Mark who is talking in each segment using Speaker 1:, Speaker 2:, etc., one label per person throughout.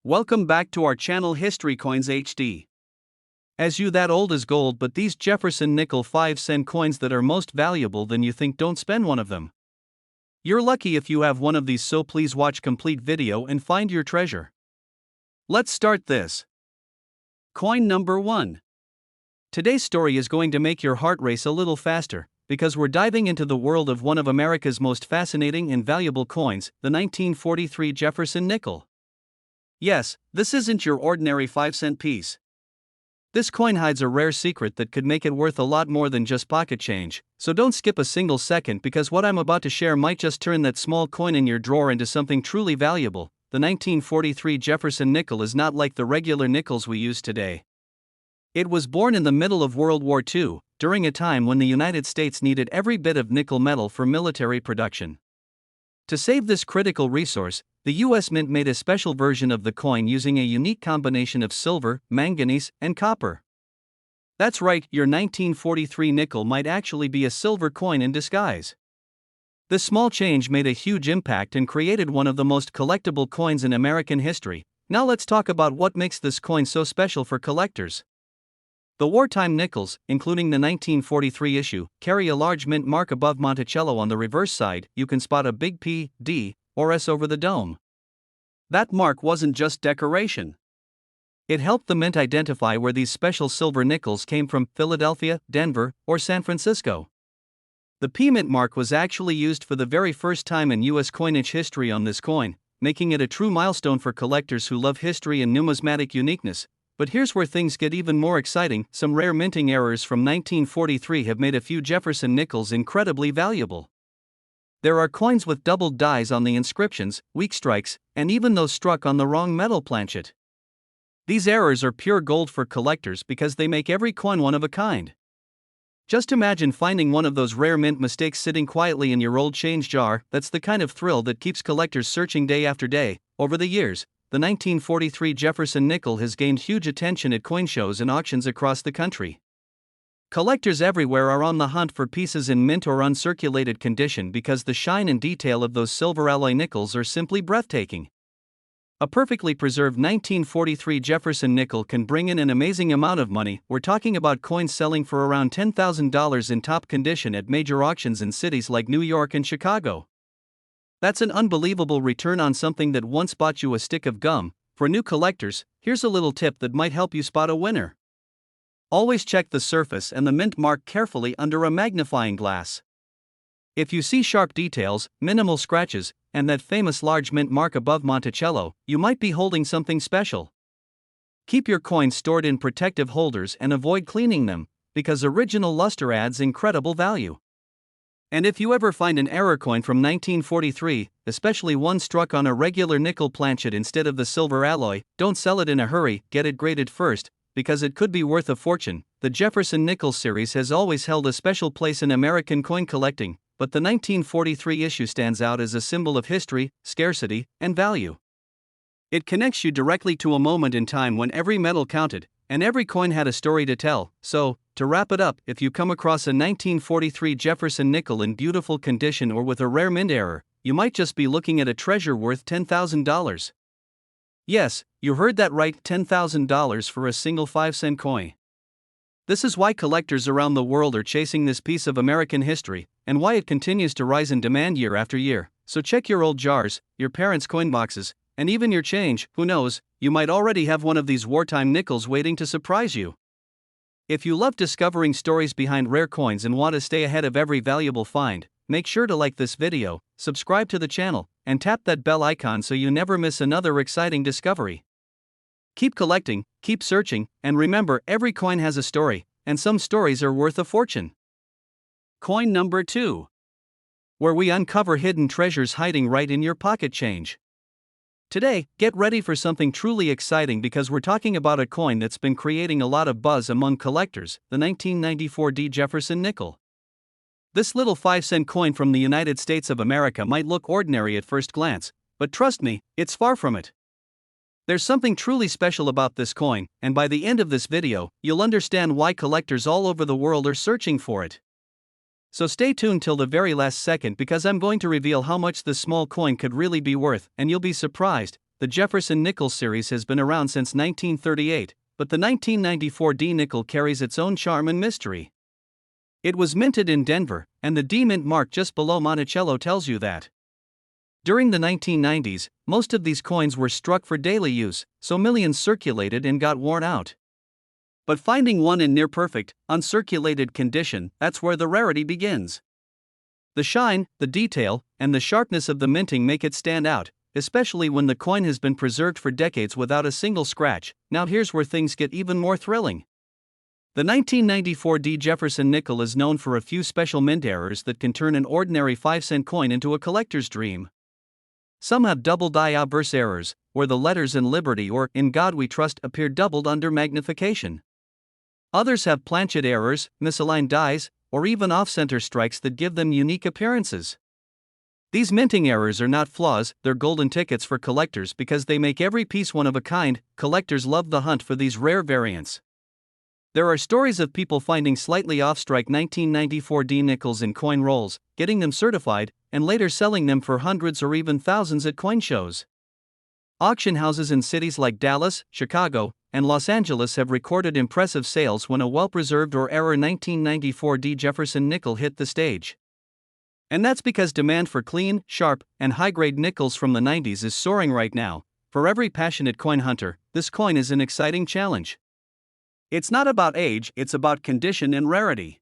Speaker 1: Welcome back to our channel History Coins HD. As you that old as gold, but these Jefferson Nickel 5-cent coins that are most valuable than you think, don't spend one of them. You're lucky if you have one of these, so please watch complete video and find your treasure. Let's start this. Coin number 1. Today's story is going to make your heart race a little faster, because we're diving into the world of one of America's most fascinating and valuable coins, the 1943 Jefferson Nickel. Yes, this isn't your ordinary 5-cent piece. This coin hides a rare secret that could make it worth a lot more than just pocket change, so don't skip a single second, because what I'm about to share might just turn that small coin in your drawer into something truly valuable. The 1943 Jefferson Nickel is not like the regular nickels we use today. It was born in the middle of World War II, during a time when the United States needed every bit of nickel metal for military production. To save this critical resource, the U.S. Mint made a special version of the coin using a unique combination of silver, manganese, and copper. That's right, your 1943 nickel might actually be a silver coin in disguise. This small change made a huge impact and created one of the most collectible coins in American history. Now let's talk about what makes this coin so special for collectors. The wartime nickels, including the 1943 issue, carry a large mint mark above Monticello. On the reverse side, you can spot a big P, D, or S over the dome. That mark wasn't just decoration. It helped the mint identify where these special silver nickels came from: Philadelphia, Denver, or San Francisco. The P mint mark was actually used for the very first time in U.S. coinage history on this coin, making it a true milestone for collectors who love history and numismatic uniqueness. But here's where things get even more exciting. Some rare minting errors from 1943 have made a few Jefferson nickels incredibly valuable. There are coins with doubled dies on the inscriptions, weak strikes, and even those struck on the wrong metal planchet. These errors are pure gold for collectors because they make every coin one of a kind. Just imagine finding one of those rare mint mistakes sitting quietly in your old change jar. That's the kind of thrill that keeps collectors searching day after day. Over the years, the 1943 Jefferson Nickel has gained huge attention at coin shows and auctions across the country. Collectors everywhere are on the hunt for pieces in mint or uncirculated condition because the shine and detail of those silver alloy nickels are simply breathtaking. A perfectly preserved 1943 Jefferson Nickel can bring in an amazing amount of money. We're talking about coins selling for around $10,000 in top condition at major auctions in cities like New York and Chicago. That's an unbelievable return on something that once bought you a stick of gum. For new collectors, here's a little tip that might help you spot a winner. Always check the surface and the mint mark carefully under a magnifying glass. If you see sharp details, minimal scratches, and that famous large mint mark above Monticello, you might be holding something special. Keep your coins stored in protective holders and avoid cleaning them, because original luster adds incredible value. And if you ever find an error coin from 1943, especially one struck on a regular nickel planchet instead of the silver alloy, don't sell it in a hurry. Get it graded first, because it could be worth a fortune. The Jefferson Nickel series has always held a special place in American coin collecting, but the 1943 issue stands out as a symbol of history, scarcity, and value. It connects you directly to a moment in time when every metal counted, and every coin had a story to tell. So, to wrap it up, if you come across a 1943 Jefferson Nickel in beautiful condition or with a rare mint error, you might just be looking at a treasure worth $10,000. Yes, you heard that right, $10,000 for a single 5-cent coin. This is why collectors around the world are chasing this piece of American history, and why it continues to rise in demand year after year. So check your old jars, your parents' coin boxes, and even your change. Who knows, you might already have one of these wartime nickels waiting to surprise you. If you love discovering stories behind rare coins and want to stay ahead of every valuable find, make sure to like this video, subscribe to the channel, and tap that bell icon so you never miss another exciting discovery. Keep collecting, keep searching, and remember, every coin has a story, and some stories are worth a fortune. Coin number 2. Where we uncover hidden treasures hiding right in your pocket change. Today, get ready for something truly exciting, because we're talking about a coin that's been creating a lot of buzz among collectors, the 1994 Jefferson Nickel. This little 5-cent coin from the United States of America might look ordinary at first glance, but trust me, it's far from it. There's something truly special about this coin, and by the end of this video, you'll understand why collectors all over the world are searching for it. So stay tuned till the very last second, because I'm going to reveal how much this small coin could really be worth, and you'll be surprised. the Jefferson Nickel series has been around since 1938, but the 1994 D nickel carries its own charm and mystery. It was minted in Denver, and the D mint mark just below Monticello tells you that. During the 1990s, most of these coins were struck for daily use, so millions circulated and got worn out. But finding one in near-perfect, uncirculated condition, that's where the rarity begins. The shine, the detail, and the sharpness of the minting make it stand out, especially when the coin has been preserved for decades without a single scratch. Now here's where things get even more thrilling. The 1994 D Jefferson Nickel is known for a few special mint errors that can turn an ordinary 5-cent coin into a collector's dream. Some have double die obverse errors, where the letters in Liberty or In God We Trust appear doubled under magnification. Others have planchet errors, misaligned dies, or even off-center strikes that give them unique appearances. These minting errors are not flaws, they're golden tickets for collectors because they make every piece one of a kind. Collectors love the hunt for these rare variants. There are stories of people finding slightly off-strike 1994 D nickels in coin rolls, getting them certified, and later selling them for hundreds or even thousands at coin shows. Auction houses in cities like Dallas, Chicago, and Los Angeles have recorded impressive sales when a well-preserved or error 1994 D Jefferson nickel hit the stage. And that's because demand for clean, sharp, and high-grade nickels from the 90s is soaring right now. For every passionate coin hunter, this coin is an exciting challenge. It's not about age, it's about condition and rarity.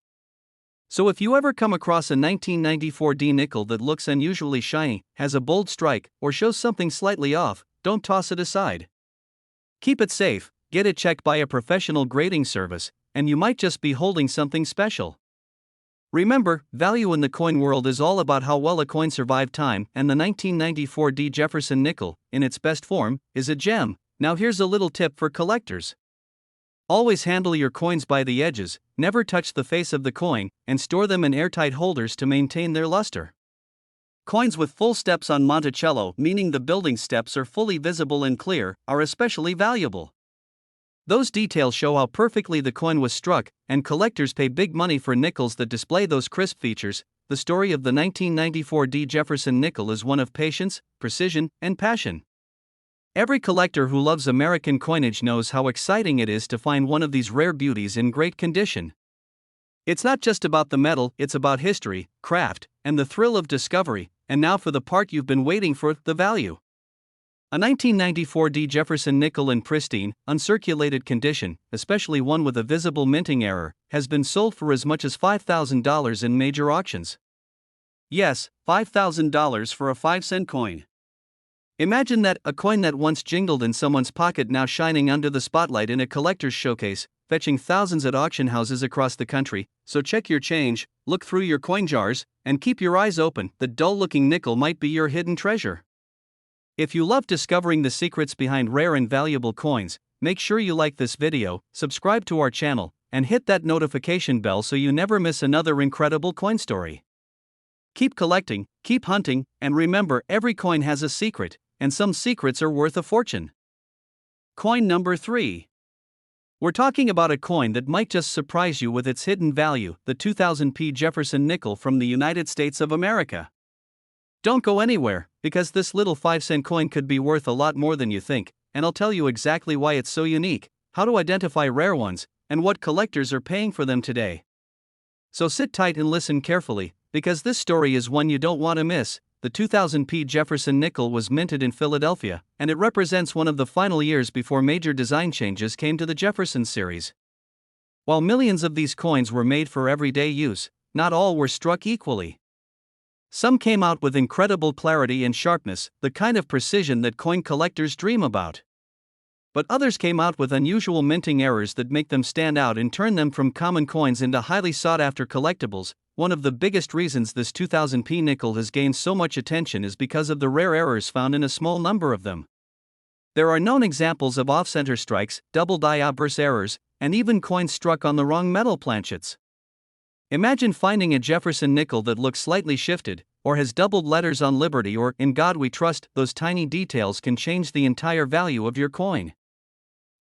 Speaker 1: So if you ever come across a 1994 D nickel that looks unusually shiny, has a bold strike, or shows something slightly off, don't toss it aside. Keep it safe, get it checked by a professional grading service, and you might just be holding something special. Remember, value in the coin world is all about how well a coin survived time, and the 1994 D Jefferson Nickel, in its best form, is a gem. Now here's a little tip for collectors. Always handle your coins by the edges, never touch the face of the coin, and store them in airtight holders to maintain their luster. Coins with full steps on Monticello, meaning the building steps are fully visible and clear, are especially valuable. Those details show how perfectly the coin was struck, and collectors pay big money for nickels that display those crisp features. The story of the 1994 D Jefferson Nickel is one of patience, precision, and passion. Every collector who loves American coinage knows how exciting it is to find one of these rare beauties in great condition. It's not just about the metal, it's about history, craft, and the thrill of discovery. And now for the part you've been waiting for, the value. A 1994 D Jefferson Nickel in pristine, uncirculated condition, especially one with a visible minting error, has been sold for as much as $5,000 in major auctions. Yes, $5,000 for a 5-cent coin. Imagine that, a coin that once jingled in someone's pocket now shining under the spotlight in a collector's showcase, fetching thousands at auction houses across the country. So check your change, look through your coin jars, and keep your eyes open. The dull-looking nickel might be your hidden treasure. If you love discovering the secrets behind rare and valuable coins, make sure you like this video, subscribe to our channel, and hit that notification bell so you never miss another incredible coin story. Keep collecting, keep hunting, and remember, every coin has a secret, and some secrets are worth a fortune. Coin number 3. We're talking about a coin that might just surprise you with its hidden value, the 2000p Jefferson Nickel from the United States of America. Don't go anywhere, because this little 5-cent coin could be worth a lot more than you think, and I'll tell you exactly why it's so unique, how to identify rare ones, and what collectors are paying for them today. So sit tight and listen carefully, because this story is one you don't want to miss. The 2000p Jefferson Nickel was minted in Philadelphia, and it represents one of the final years before major design changes came to the Jefferson series. While millions of these coins were made for everyday use, not all were struck equally. Some came out with incredible clarity and sharpness, the kind of precision that coin collectors dream about. But others came out with unusual minting errors that make them stand out and turn them from common coins into highly sought-after collectibles. One of the biggest reasons this 2000p nickel has gained so much attention is because of the rare errors found in a small number of them. There are known examples of off-center strikes, double die obverse errors, and even coins struck on the wrong metal planchets. Imagine finding a Jefferson nickel that looks slightly shifted, or has doubled letters on Liberty or In God We Trust. Those tiny details can change the entire value of your coin.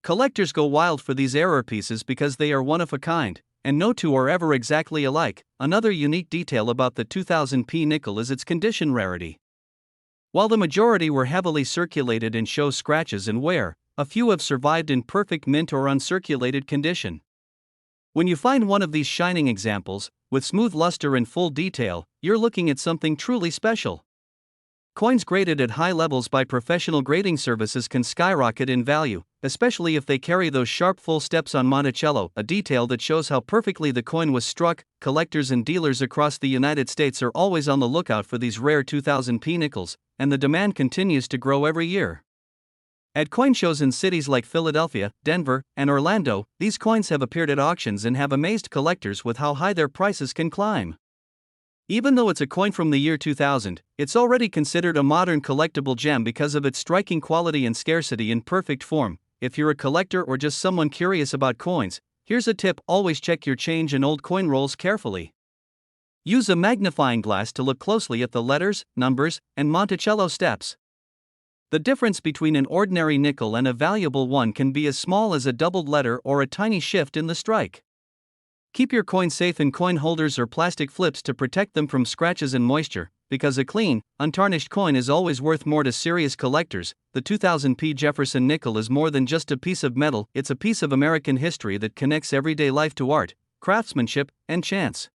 Speaker 1: Collectors go wild for these error pieces because they are one of a kind, and no two are ever exactly alike. Another unique detail about the 2000p nickel is its condition rarity. While the majority were heavily circulated and show scratches and wear, a few have survived in perfect mint or uncirculated condition. When you find one of these shining examples, with smooth luster and full detail, you're looking at something truly special. Coins graded at high levels by professional grading services can skyrocket in value, especially if they carry those sharp full steps on Monticello, a detail that shows how perfectly the coin was struck. Collectors and dealers across the United States are always on the lookout for these rare 2000p nickels, and the demand continues to grow every year. At coin shows in cities like Philadelphia, Denver, and Orlando, these coins have appeared at auctions and have amazed collectors with how high their prices can climb. Even though it's a coin from the year 2000, it's already considered a modern collectible gem because of its striking quality and scarcity in perfect form. If you're a collector or just someone curious about coins, here's a tip: always check your change and old coin rolls carefully. Use a magnifying glass to look closely at the letters, numbers, and Monticello steps. The difference between an ordinary nickel and a valuable one can be as small as a doubled letter or a tiny shift in the strike. Keep your coin safe in coin holders or plastic flips to protect them from scratches and moisture, because a clean, untarnished coin is always worth more to serious collectors. The 2000p Jefferson Nickel is more than just a piece of metal, it's a piece of American history that connects everyday life to art, craftsmanship, and chance.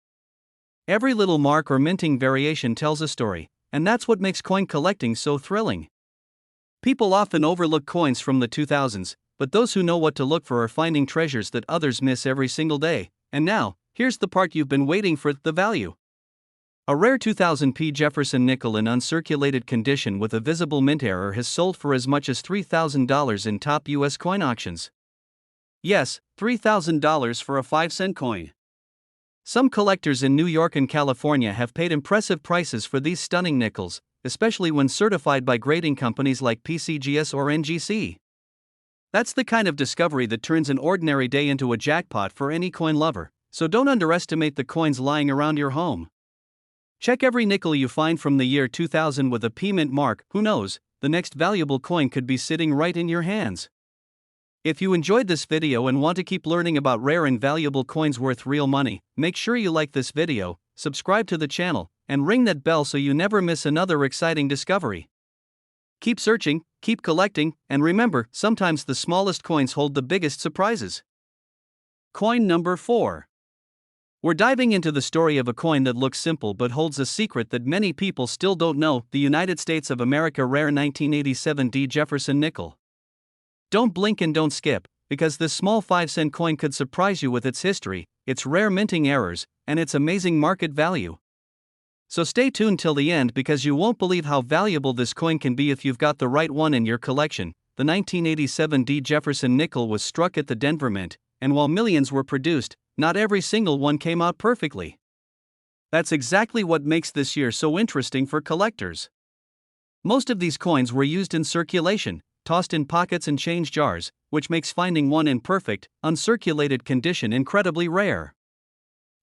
Speaker 1: Every little mark or minting variation tells a story, and that's what makes coin collecting so thrilling. People often overlook coins from the 2000s, but those who know what to look for are finding treasures that others miss every single day. And now, here's the part you've been waiting for: the value. A rare 2000p Jefferson nickel in uncirculated condition with a visible mint error has sold for as much as $3,000 in top U.S. coin auctions. Yes, $3,000 for a 5-cent coin. Some collectors in New York and California have paid impressive prices for these stunning nickels, especially when certified by grading companies like PCGS or NGC. That's the kind of discovery that turns an ordinary day into a jackpot for any coin lover, so don't underestimate the coins lying around your home. Check every nickel you find from the year 2000 with a P mint mark. Who knows, the next valuable coin could be sitting right in your hands. If you enjoyed this video and want to keep learning about rare and valuable coins worth real money, make sure you like this video, subscribe to the channel, and ring that bell so you never miss another exciting discovery. Keep searching, keep collecting, and remember, sometimes the smallest coins hold the biggest surprises. Coin number 4. We're diving into the story of a coin that looks simple but holds a secret that many people still don't know: the United States of America rare 1987 D Jefferson Nickel. Don't blink and don't skip, because this small 5-cent coin could surprise you with its history, its rare minting errors, and its amazing market value. So stay tuned till the end, because you won't believe how valuable this coin can be if you've got the right one in your collection. The 1987 D Jefferson Nickel was struck at the Denver Mint, and while millions were produced, not every single one came out perfectly. That's exactly what makes this year so interesting for collectors. Most of these coins were used in circulation, tossed in pockets and change jars, which makes finding one in perfect, uncirculated condition incredibly rare.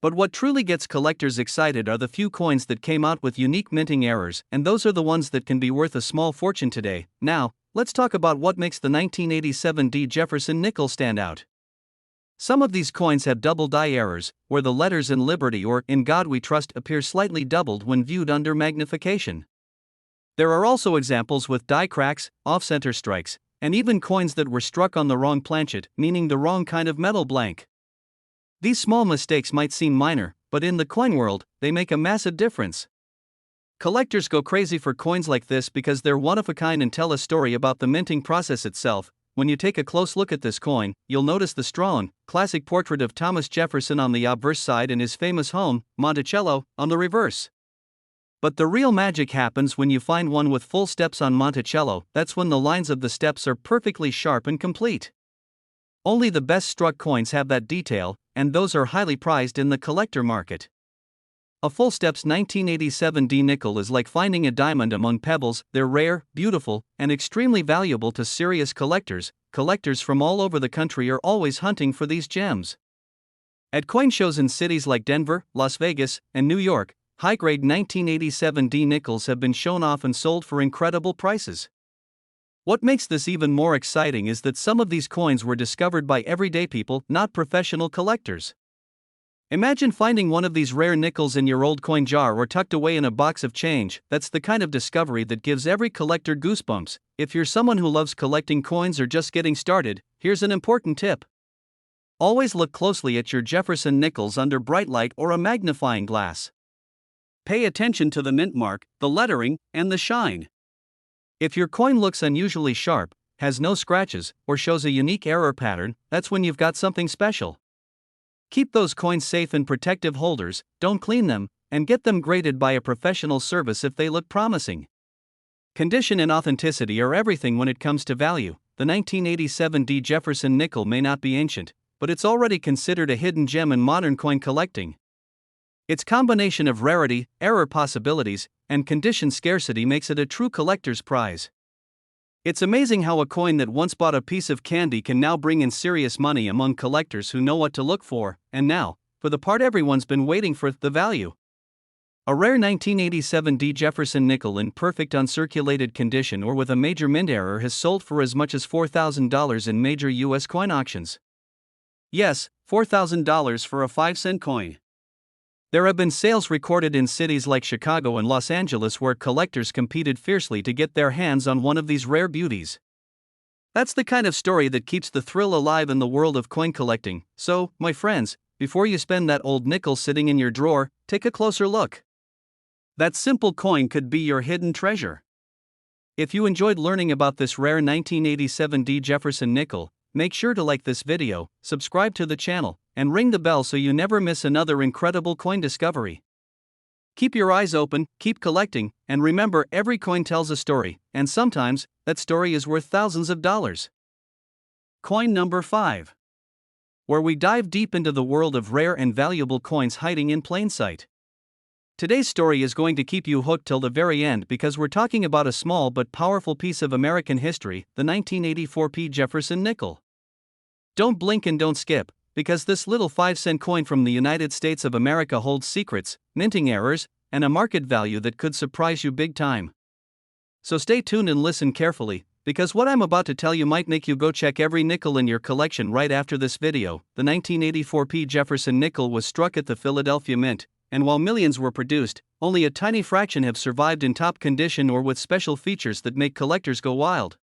Speaker 1: But what truly gets collectors excited are the few coins that came out with unique minting errors, and those are the ones that can be worth a small fortune today. Now, let's talk about what makes the 1987 D Jefferson Nickel stand out. Some of these coins have double die errors, where the letters "in Liberty" or "in God We Trust" appear slightly doubled when viewed under magnification. There are also examples with die cracks, off-center strikes, and even coins that were struck on the wrong planchet, meaning the wrong kind of metal blank. These small mistakes might seem minor, but in the coin world, they make a massive difference. Collectors go crazy for coins like this because they're one of a kind and tell a story about the minting process itself. When you take a close look at this coin, you'll notice the strong, classic portrait of Thomas Jefferson on the obverse side and his famous home, Monticello, on the reverse. But the real magic happens when you find one with full steps on Monticello. That's when the lines of the steps are perfectly sharp and complete. Only the best struck coins have that detail, and those are highly prized in the collector market. A full steps 1987 D nickel is like finding a diamond among pebbles. They're rare, beautiful, and extremely valuable to serious collectors. Collectors from all over the country are always hunting for these gems. At coin shows in cities like Denver, Las Vegas, and New York, high-grade 1987 D nickels have been shown off and sold for incredible prices. What makes this even more exciting is that some of these coins were discovered by everyday people, not professional collectors. Imagine finding one of these rare nickels in your old coin jar or tucked away in a box of change. That's the kind of discovery that gives every collector goosebumps. If you're someone who loves collecting coins or just getting started, here's an important tip. Always look closely at your Jefferson nickels under bright light or a magnifying glass. Pay attention to the mint mark, the lettering, and the shine. If your coin looks unusually sharp, has no scratches, or shows a unique error pattern, that's when you've got something special. Keep those coins safe in protective holders, don't clean them, and get them graded by a professional service if they look promising. Condition and authenticity are everything when it comes to value. The 1987 Jefferson Nickel may not be ancient, but it's already considered a hidden gem in modern coin collecting. Its combination of rarity, error possibilities, and condition scarcity makes it a true collector's prize. It's amazing how a coin that once bought a piece of candy can now bring in serious money among collectors who know what to look for. And now, for the part everyone's been waiting for, the value. A rare 1987 Jefferson Nickel in perfect uncirculated condition or with a major mint error has sold for as much as $4,000 in major U.S. coin auctions. Yes, $4,000 for a 5-cent coin. There have been sales recorded in cities like Chicago and Los Angeles where collectors competed fiercely to get their hands on one of these rare beauties. That's the kind of story that keeps the thrill alive in the world of coin collecting. So, my friends, before you spend that old nickel sitting in your drawer, take a closer look. That simple coin could be your hidden treasure. If you enjoyed learning about this rare 1987 Jefferson Nickel, make sure to like this video, subscribe to the channel, and ring the bell so you never miss another incredible coin discovery. Keep your eyes open, keep collecting, and remember, every coin tells a story, and sometimes, that story is worth thousands of dollars. Coin number 5. Where we dive deep into the world of rare and valuable coins hiding in plain sight. Today's story is going to keep you hooked till the very end because we're talking about a small but powerful piece of American history, the 1984 Jefferson Nickel. Don't blink and don't skip, because this little 5-cent coin from the United States of America holds secrets, minting errors, and a market value that could surprise you big time. So stay tuned and listen carefully, because what I'm about to tell you might make you go check every nickel in your collection right after this video. The 1984 Jefferson Nickel was struck at the Philadelphia Mint, and while millions were produced, only a tiny fraction have survived in top condition or with special features that make collectors go wild.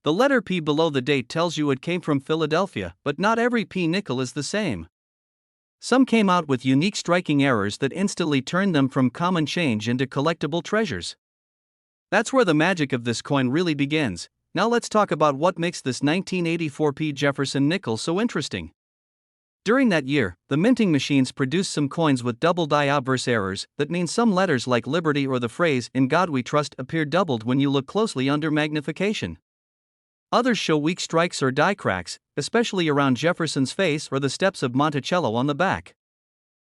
Speaker 1: The letter P below the date tells you it came from Philadelphia, but not every P nickel is the same. Some came out with unique striking errors that instantly turned them from common change into collectible treasures. That's where the magic of this coin really begins. Now let's talk about what makes this 1984 Jefferson Nickel so interesting. During that year, the minting machines produced some coins with double die obverse errors. That means some letters like Liberty or the phrase "In God We Trust" appear doubled when you look closely under magnification. Others show weak strikes or die cracks, especially around Jefferson's face or the steps of Monticello on the back.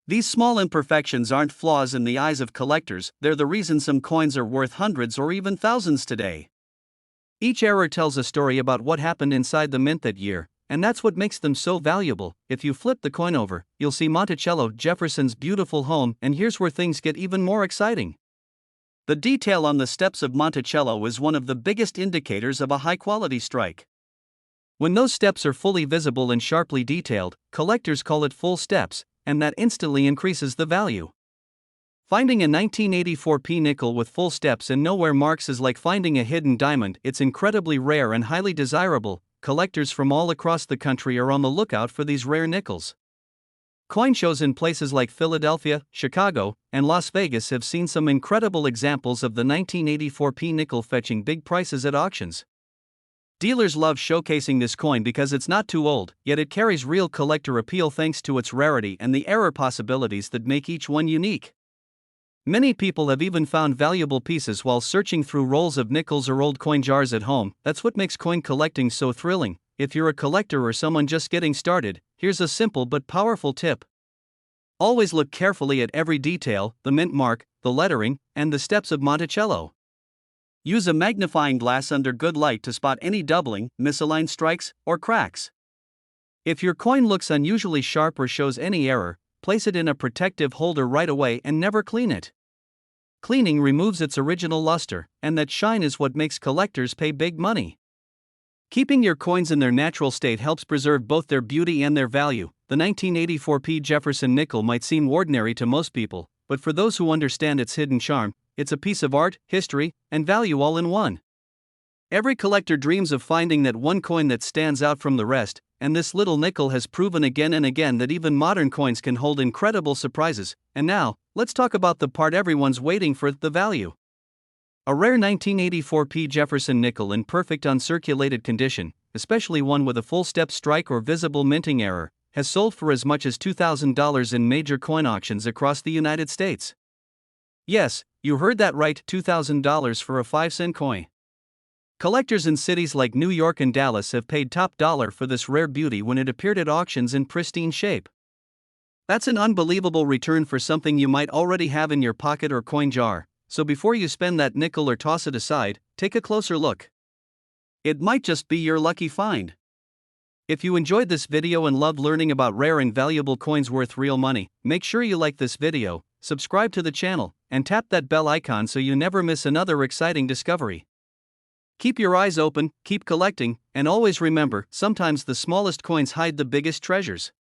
Speaker 1: These small imperfections aren't flaws in the eyes of collectors, they're the reason some coins are worth hundreds or even thousands today. Each error tells a story about what happened inside the mint that year, and that's what makes them so valuable. If you flip the coin over, you'll see Monticello, Jefferson's beautiful home, and here's where things get even more exciting. The detail on the steps of Monticello is one of the biggest indicators of a high-quality strike. When those steps are fully visible and sharply detailed, collectors call it full steps, and that instantly increases the value. Finding a 1984 nickel with full steps and nowhere marks is like finding a hidden diamond. It's incredibly rare and highly desirable. Collectors from all across the country are on the lookout for these rare nickels. Coin shows in places like Philadelphia, Chicago, and Las Vegas have seen some incredible examples of the 1984 nickel fetching big prices at auctions. Dealers love showcasing this coin because it's not too old, yet it carries real collector appeal thanks to its rarity and the error possibilities that make each one unique. Many people have even found valuable pieces while searching through rolls of nickels or old coin jars at home. That's what makes coin collecting so thrilling. If you're a collector or someone just getting started, here's a simple but powerful tip. Always look carefully at every detail, the mint mark, the lettering, and the steps of Monticello. Use a magnifying glass under good light to spot any doubling, misaligned strikes, or cracks. If your coin looks unusually sharp or shows any error, place it in a protective holder right away and never clean it. Cleaning removes its original luster, and that shine is what makes collectors pay big money. Keeping your coins in their natural state helps preserve both their beauty and their value. The 1984 Jefferson nickel might seem ordinary to most people, but for those who understand its hidden charm, it's a piece of art, history, and value all in one. Every collector dreams of finding that one coin that stands out from the rest, and this little nickel has proven again and again that even modern coins can hold incredible surprises. And now, let's talk about the part everyone's waiting for: the value. A rare 1984 Jefferson nickel in perfect uncirculated condition, especially one with a full step strike or visible minting error, has sold for as much as $2,000 in major coin auctions across the United States. Yes, you heard that right, $2,000 for a 5-cent coin. Collectors in cities like New York and Dallas have paid top dollar for this rare beauty when it appeared at auctions in pristine shape. That's an unbelievable return for something you might already have in your pocket or coin jar. So before you spend that nickel or toss it aside, take a closer look. It might just be your lucky find. If you enjoyed this video and loved learning about rare and valuable coins worth real money, make sure you like this video, subscribe to the channel, and tap that bell icon so you never miss another exciting discovery. Keep your eyes open, keep collecting, and always remember, sometimes the smallest coins hide the biggest treasures.